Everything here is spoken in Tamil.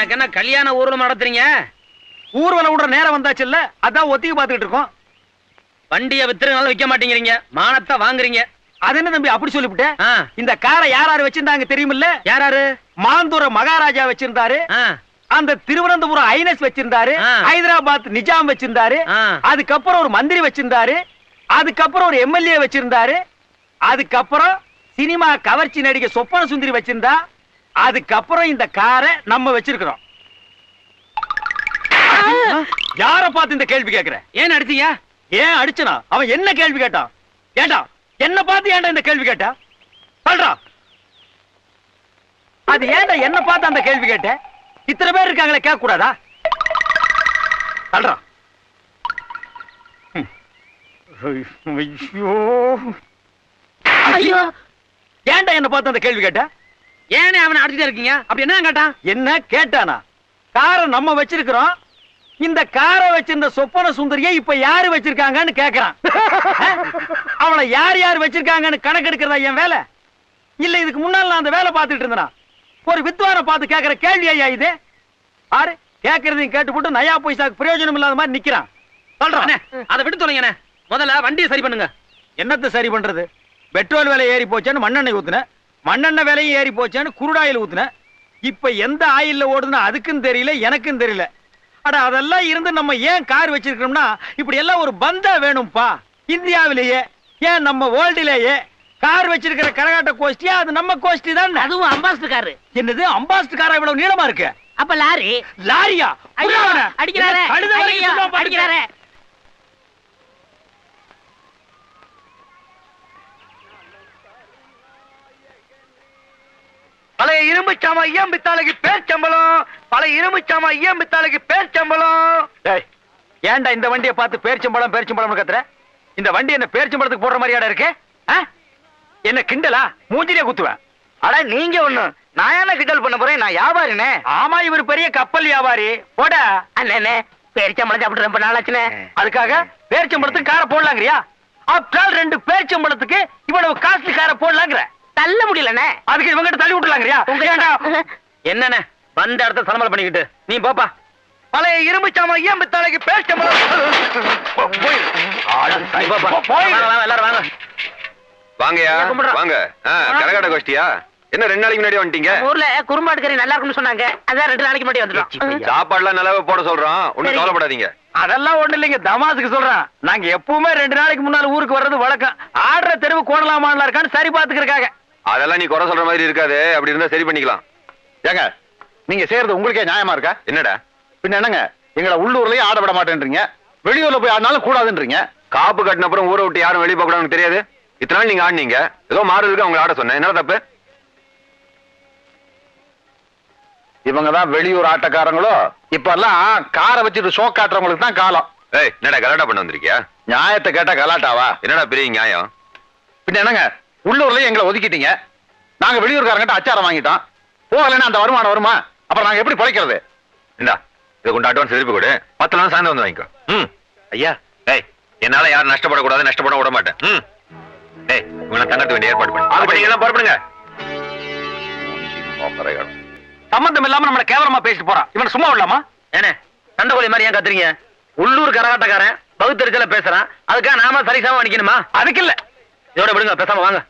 எனக்கு என்ன கல்யாண ஊர்வலம் நடத்துறீங்க? ஊர்வலம் விடுற நேரம் வந்தாச்சு இல்ல, அதான் ஒத்திக்கு பாத்துக்கிட்டு இருக்கோம். வண்டியை வித்துறதுனால விற்க மாட்டேங்கிறீங்க, மானத்தை வாங்குறீங்க. அது என்ன தம்பி அப்படி சொல்லிவிட்டேன்? இந்த காரை யாராரு வச்சிருந்தாங்க தெரியுமில்ல? யாராரு? மாந்தூர மகாராஜா வச்சிருந்தாரு, அந்த திருவனந்தபுரம் ஐனஸ் வச்சிருந்தாரு, ஹைதராபாத் நிஜாம் வச்சிருந்தாரு, அதுக்கப்புறம் ஒரு மந்திரி வச்சிருந்தாரு, அதுக்கப்புறம் ஒரு எம்எல்ஏ வச்சிருந்தாரு, அதுக்கப்புறம் சினிமா கவர்ச்சி நடிகை சொப்பன சுந்தரி வச்சிருந்தா, அதுக்கப்புறம் இந்த காரை நம்ம வச்சிருக்கிறோம். யார பார்த்து இந்த கேள்வி கேட்கிற? ஏன் அடிச்சீங்க? ஏன் அடிச்சனா? அவன் என்ன கேள்வி கேட்டான்? ஏண்டா என்ன பார்த்து ஏன்டா இந்த கேள்வி கேட்டா? சொல்றா. அது ஏன்டா என்ன பார்த்து அந்த கேள்வி கேட்ட? இத்தனை பேர் இருக்காங்களே, கேட்க கூடாதா? சொல்றா. ஐயோ ஐயோ, ஏன்டா என்ன பார்த்து அந்த கேள்வி கேட்ட? ஏனே அவனை அடிச்சுட்டே இருக்கீங்க? அப்படி என்ன கேட்டான்? என்ன கேட்டானா? காரை நம்ம வச்சிருக்கிறோம், இந்த காரை வச்சிருந்த சொப்பன சுந்தரியை இப்ப யாரு வச்சிருக்காங்கன்னு கேக்குறான். அவளை யார் யார் வச்சிருக்காங்கன்னு கணக்கெடுக்கிறதா என் வேலை? இல்ல இதுக்கு முன்னால நான் அந்த வேலை பார்த்துட்டு இருந்தேன். ஒரு வித்வானை பார்த்து கேட்கிற கேள்வி ஐயா இது? ஆறு கேட்கறதையும் கேட்டு போட்டு நயா பைசாக்கு பிரயோஜனம் இல்லாத மாதிரி நிக்கிறான். சொல்றான். அதை விட்டு சொல்லுங்க. முதல்ல வண்டியை சரி பண்ணுங்க. என்னத்தை சரி பண்றது? பெட்ரோல் விலை ஏறி போச்சேன்னு மண்ணெண்ணெய் ஊத்துன, மண்ணெண்ணெய் விலையும் ஏறி போச்சேன்னு குருடாயில் ஊத்துன. இப்ப எந்த ஆயில்ல ஓடுதுன்னு அதுக்கும் தெரியல, எனக்கும் தெரியல. அட அதெல்லாம் இருந்து நம்ம ஏன் கார் வச்சிருக்கோம்னா, இப்படி எல்லாம் ஒரு பந்தா வேணும்பா. இந்தியாவிலேயே ஏன் நம்ம வேர்ல்டிலேயே கார் வச்சிருக்கிற கரகாட்ட கோஷ்டியா அது நம்ம கோஷ்டி தான். அதுவும் அம்பாஸ்டர் காரு. என்னது அம்பாஸ்டர் காரா இவ்வளவு நீளமா இருக்கு? அப்ப லாரி. லாரியா? அடிக்கிறாரே அடிக்கிறாரே. பழைய இரும்பு சாமா ஐயம் பித்தாளைக்கு பேர் சம்பளம், பழைய இரும்பு சாமா ஐயம் பித்தாளைக்கு பேர் சம்பளம். ஏன்டா இந்த வண்டியை பார்த்து பேர்ச்சம்பளம் பேர்ச்சம்பளம் கத்துற? இந்த வண்டி என்ன பேர்ச்சம்பளத்துக்கு போடுற மாதிரியாடா இருக்கு? என்ன கிண்டலா? மூஞ்சிலே குத்துவேன். அட நீங்க ஒண்ணு, நான் என்ன கிண்டல் பண்ண போறேன்? நான் வியாபாரினே. ஆமா, இவர் பெரிய கப்பல் வியாபாரி. போட அண்ணே, பேர்ச்சம்பளம் சாப்பிட்டு ரொம்ப நாளாச்சுனே. அதுக்காக பேர்ச்சம்பளத்துக்கு காரை போடலாங்கிறியா? ஆப்டால் 2 பேர்ச்சம்பளத்துக்கு இவ்வளவு காஸ்ட்லி காரை போடலாங்கிற? தள்ள முடியலண்ணே. அதுக்கு இவங்கிட்ட தள்ளி விட்டுலாங்கிறியா? என்னண்ணே வந்த இடத்த சலமலை பண்ணிக்கிட்டு நீ போப்பா. பழைய இரும்பு சாமா ஐயம் பித்தாளைக்கு பேர் சம்பளம். எல்லாரும் வாங்க. வாங்கயா வாங்க. கரகாட்ட கோஷ்டியா? என்ன 2 நாளைக்கு முன்னாடி வந்துட்டீங்க? ஊர்ல குறும்பாடு கறி நல்லா இருக்குன்னு சொன்னாங்க, அதான் 2 நாளைக்கு முன்னாடி வந்துட்டோம். சாப்பாடுலாம் நல்லாவே போட சொல்றோம், ஒண்ணும் கவலைப்படாதீங்க. அதெல்லாம் ஒண்ணு இல்லைங்க, தமாசுக்கு சொல்றேன். நாங்க எப்பவுமே 2 நாளைக்கு முன்னால ஊருக்கு வர்றது வழக்கம். ஆடுற தெருவு கோணலாமான்ல இருக்கான்னு சரி பாத்துக்கிறக்காக. அதெல்லாம் நீ குறை சொல்ற மாதிரி இருக்காது, அப்படி இருந்தா சரி பண்ணிக்கலாம். ஏங்க நீங்க செய்யறது உங்களுக்கே நியாயமா இருக்கா? என்னடா பின்ன என்னங்க, எங்களை உள்ளூர்லயே ஆட விட மாட்டேன்றீங்க, வெளியூர்ல போய் ஆடினாலும் கூடாதுன்றீங்க. காப்பு கட்டின அப்புறம் ஊரை விட்டு யாரும் வெளியே போக கூடாதுன்னு தெரியாது? இத்தனை நாள் நீங்க ஆடினீங்க, ஏதோ மாறுதுக்கு அவங்க ஆட சொன்னேன், என்ன தப்பு? இவங்கதான் வெளியூர் ஆட்டக்காரங்களோ? இப்ப எல்லாம் காரை வச்சுட்டு ஷோ காட்டுறவங்களுக்கு தான் காலம். ஏய், என்னடா கலாட்டா பண்ண வந்திருக்கியா? நியாயத்தை கேட்டா கலாட்டாவா? என்னடா பெரிய நியாயம்? பின்ன என்னங்க, உள்ளூர்லயே எங்களை ஒதுக்கிட்டீங்க, நாங்க வெளியூர்காரங்கிட்ட அச்சாரம் வாங்கிட்டோம், போகலன்னா அந்த வருமானம் வருமா? அப்புறம் நாங்க எப்படி பிழைக்கிறது? இந்தா இதை கொண்டு அட்வான்ஸ் திருப்பி கொடு, 10 நாள் சாயந்தரம் வந்து வாங்கிக்கோ. ஐயா, ஏய், என்னால யாரும் நஷ்டப்படக்கூடாது, நஷ்டப்பட விட மாட்டேன். ஏய், உங்களை தங்கத்து வேண்டிய ஏற்பாடு பண்ணி அப்படி நீங்க எல்லாம் புறப்படுங்க. சம்பந்தம் இல்லாம நம்மள கேவலமா பேசிட்டு போறான். இவன் சும்மா விடலாமா? ஏனே சண்டை மாதிரி ஏன் கத்துறீங்க? உள்ளூர் கரகாட்டக்காரன் பகுத்தறிச்சல பேசுறான், அதுக்காக நாம சரிசமா நிக்கணுமா? அதுக்கு இல்ல, இதோட விடுங்க, பேசாம வாங்க.